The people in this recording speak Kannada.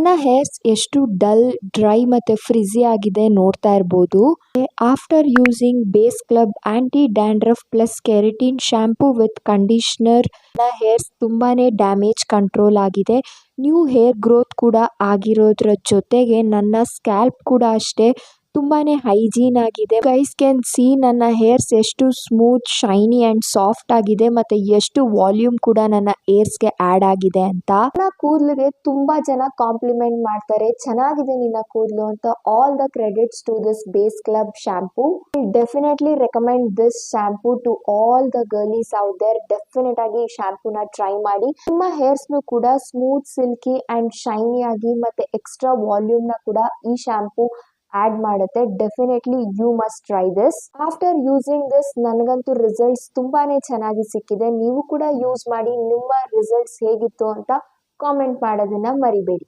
ನನ್ನ ಹೇರ್ಸ್ ಎಷ್ಟು ಡಲ್, ಡ್ರೈ ಮತ್ತೆ ಫ್ರಿಝಿ ಆಗಿದೆ ನೋಡ್ತಾ ಇರ್ಬೋದು. After using base club anti dandruff plus keratin shampoo with conditioner ನನ್ನ ಹೇರ್ಸ್ ತುಂಬಾನೇ ಡ್ಯಾಮೇಜ್ ಕಂಟ್ರೋಲ್ ಆಗಿದೆ. ನ್ಯೂ ಹೇರ್ ಗ್ರೋತ್ ಕೂಡ ಆಗಿರೋದ್ರ ಜೊತೆಗೆ ನನ್ನ ಸ್ಕ್ಯಾಲ್ಪ್ ಕೂಡ ಅಷ್ಟೇ ತುಂಬಾನೇ ಹೈಜೀನ್ ಆಗಿದೆ. ಗೈಸ್ ಕ್ಯಾನ್ ಸಿ ನನ್ನ ಹೇರ್ಸ್ ಎಷ್ಟು ಸ್ಮೂತ್, ಶೈನಿ ಅಂಡ್ ಸಾಫ್ಟ್ ಆಗಿದೆ ಮತ್ತೆ ಎಷ್ಟು ವಾಲ್ಯೂಮ್ ಕೂಡ ನನ್ನ ಹೇರ್ಸ್ಗೆ ಆಡ್ ಆಗಿದೆ ಅಂತ. ನನ್ನ ಕೂದಲಿಗೆ ತುಂಬಾ ಜನ ಕಾಂಪ್ಲಿಮೆಂಟ್ ಮಾಡ್ತಾರೆ, ಚೆನ್ನಾಗಿದೆ ನಿನ್ನ ಕೂದಲು ಅಂತ. All the credits to this base club shampoo. Definitely recommend this shampoo to all the girlies out there. Definite ಆಗಿ ಈ ಶಾಂಪೂನ ಟ್ರೈ ಮಾಡಿ. ನಿಮ್ಮ ಹೇರ್ಸ್ ನು ಕೂಡ ಸ್ಮೂತ್, ಸಿಲ್ಕಿ ಅಂಡ್ ಶೈನಿ ಆಗಿ ಮತ್ತೆ ಎಕ್ಸ್ಟ್ರಾ ವಾಲ್ಯೂಮ್ ನ ಕೂಡ ಈ ಶಾಂಪೂ ಆಡ್ ಮಾಡುತ್ತೆ. Definitely you must try this. After using this ನನಗಂತೂ ರಿಸಲ್ಟ್ಸ್ ತುಂಬಾನೇ ಚೆನ್ನಾಗಿ ಸಿಕ್ಕಿದೆ. ನೀವು ಕೂಡ ಯೂಸ್ ಮಾಡಿ ನಿಮ್ಮ ರಿಸಲ್ಟ್ಸ್ ಹೇಗಿತ್ತು ಅಂತ ಕಾಮೆಂಟ್ ಮಾಡೋದನ್ನ ಮರಿಬೇಡಿ.